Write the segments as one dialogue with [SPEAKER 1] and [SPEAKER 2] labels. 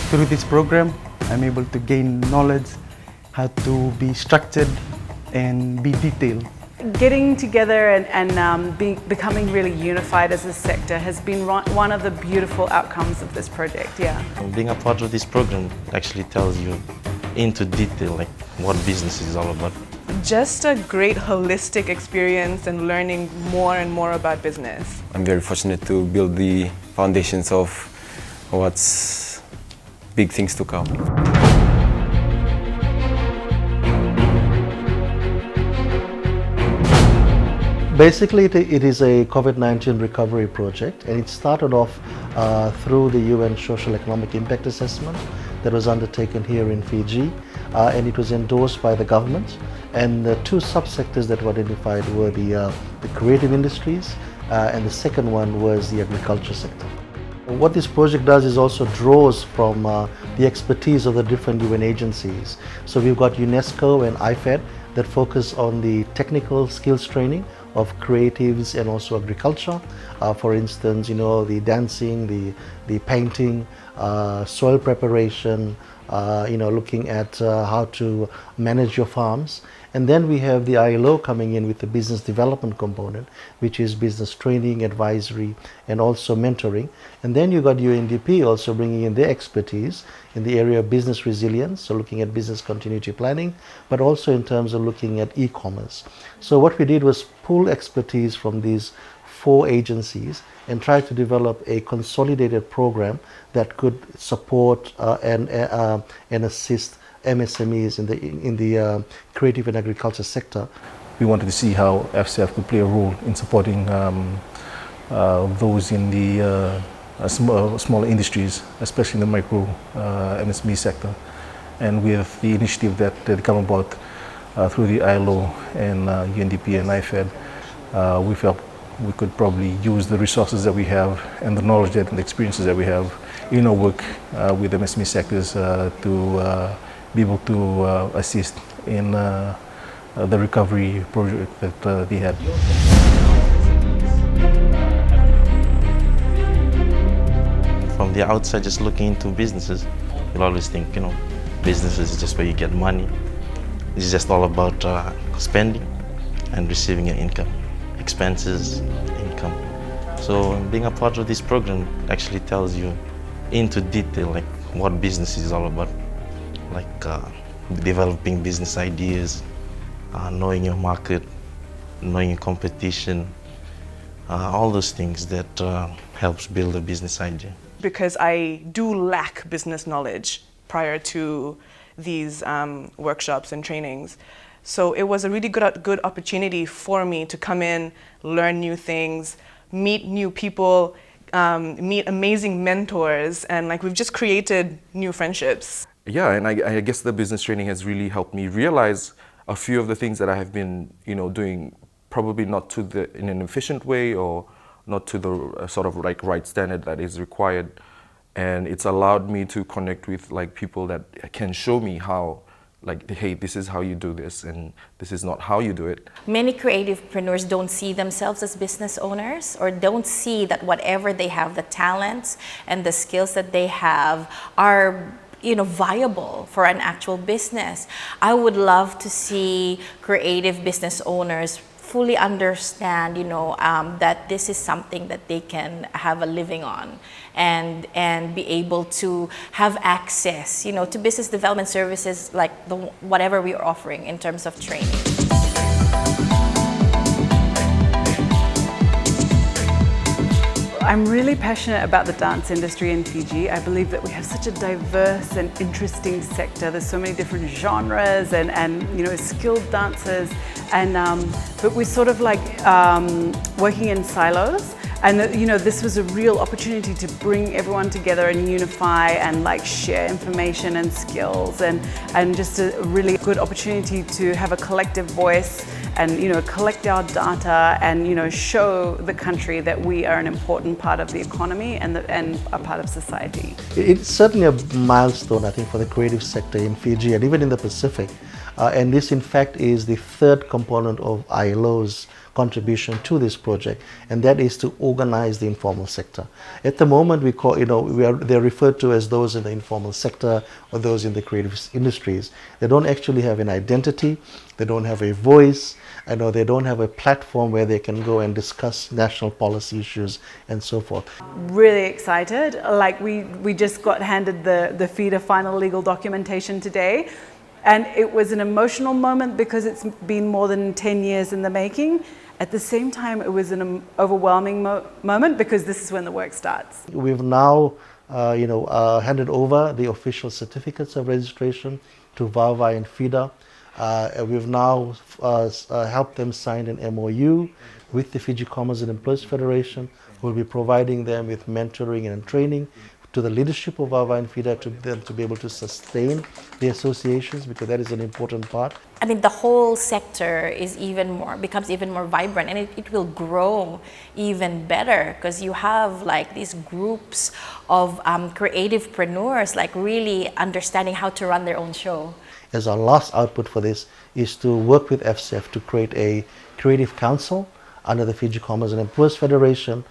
[SPEAKER 1] Through this program, I'm able to gain knowledge, how to be structured and be detailed.
[SPEAKER 2] Getting together and becoming really unified as a sector has been one of the beautiful outcomes of this project, yeah.
[SPEAKER 3] Being a part of this program actually tells you into detail like what business is all about.
[SPEAKER 4] Just a great holistic experience and learning more and more about business.
[SPEAKER 5] I'm very fortunate to build the foundations of what's big things to come.
[SPEAKER 6] Basically, it is a COVID-19 recovery project, and it started off through the UN Social Economic Impact Assessment that was undertaken here in Fiji, and it was endorsed by the government. And the two subsectors that were identified were the creative industries, and the second one was the agriculture sector. What this project does is also draws from the expertise of the different UN agencies. So we've got UNESCO and IFED that focus on the technical skills training of creatives and also agriculture. For instance, the dancing, the painting, soil preparation, looking at how to manage your farms. And then we have the ILO coming in with the business development component, which is business training, advisory, and also mentoring. And then you got UNDP also bringing in their expertise in the area of business resilience, so looking at business continuity planning, but also in terms of looking at e-commerce. So what we did was pull expertise from these four agencies and try to develop a consolidated program that could support and assist MSMEs in the creative and agriculture sector.
[SPEAKER 7] We wanted to see how FCF could play a role in supporting those in the smaller industries, especially in the micro MSME sector. And with the initiative that had come about through the ILO and UNDP and IFED, we felt we could probably use the resources that we have and the knowledge and the experiences that we have in our work with MSME sectors to be able to assist in the recovery project that they had.
[SPEAKER 3] From the outside, just looking into businesses, you'll always think, businesses is just where you get money. It's just all about spending and receiving your income, expenses, income. So being a part of this program actually tells you into detail like what business is all about, like developing business ideas, knowing your market, knowing your competition, all those things that helps build a business idea.
[SPEAKER 4] Because I do lack business knowledge prior to these workshops and trainings. So it was a really good opportunity for me to come in, learn new things, meet new people, meet amazing mentors, and we've just created new friendships.
[SPEAKER 8] Yeah, and I guess the business training has really helped me realize a few of the things that I have been, doing probably not in an efficient way or not to the sort of right standard that is required. And it's allowed me to connect with people that can show me how, hey, this is how you do this and this is not how you do it.
[SPEAKER 9] Many creativepreneurs don't see themselves as business owners or don't see that whatever they have, the talents and the skills that they have are viable for an actual business. I would love to see creative business owners fully understand, that this is something that they can have a living on and be able to have access, to business development services like whatever we are offering in terms of training.
[SPEAKER 2] I'm really passionate about the dance industry in Fiji. I believe that we have such a diverse and interesting sector. There's so many different genres and skilled dancers, but we're sort of working in silos. And this was a real opportunity to bring everyone together and unify and share information and skills, and just a really good opportunity to have a collective voice and collect our data and show the country that we are an important part of the economy and a part of society.
[SPEAKER 6] It's certainly a milestone, I think, for the creative sector in Fiji and even in the Pacific. And this in fact is the third component of ILO's contribution to this project, and that is to organize the informal sector. At the moment, we call, they're referred to as those in the informal sector or those in the creative industries. They don't actually have an identity, they don't have a voice, they don't have a platform where they can go and discuss national policy issues and so forth.
[SPEAKER 2] Really excited. Like we just got handed the FIDA final legal documentation today, and it was an emotional moment because it's been more than 10 years in the making. At the same time, it was an overwhelming moment because this is when the work starts.
[SPEAKER 6] We've now handed over the official certificates of registration to VAVA and FIDA. We've now helped them sign an MOU with the Fiji Commerce and Employers Federation. We'll be providing them with mentoring and training to the leadership of VAVA and FIDA to be able to sustain the associations, because that is an important part.
[SPEAKER 9] I mean, the whole sector becomes even more vibrant, and it will grow even better because you have like these groups of creativepreneurs like really understanding how to run their own show.
[SPEAKER 6] As our last output for this is to work with FCF to create a creative council under the Fiji Commerce and Employers Federation,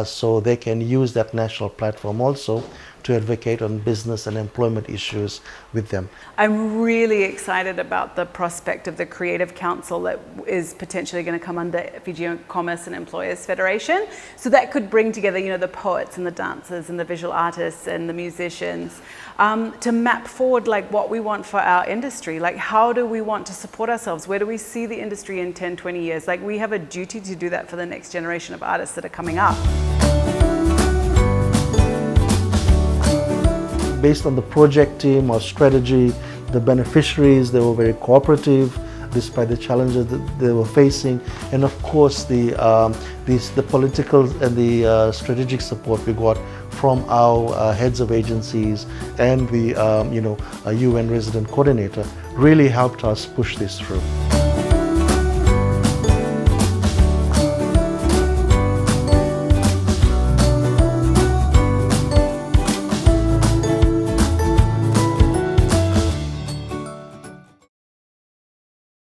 [SPEAKER 6] so they can use that national platform also to advocate on business and employment issues with them.
[SPEAKER 2] I'm really excited about the prospect of the Creative Council that is potentially going to come under Fiji Commerce and Employers Federation. So that could bring together, the poets and the dancers and the visual artists and the musicians to map forward like what we want for our industry. Like, how do we want to support ourselves? Where do we see the industry in 10, 20 years? Like, we have a duty to do that for the next generation of artists that are coming up.
[SPEAKER 6] Based on the project team or strategy, the beneficiaries, they were very cooperative despite the challenges that they were facing, and of course the political and the strategic support we got from our heads of agencies and the UN resident coordinator really helped us push this through.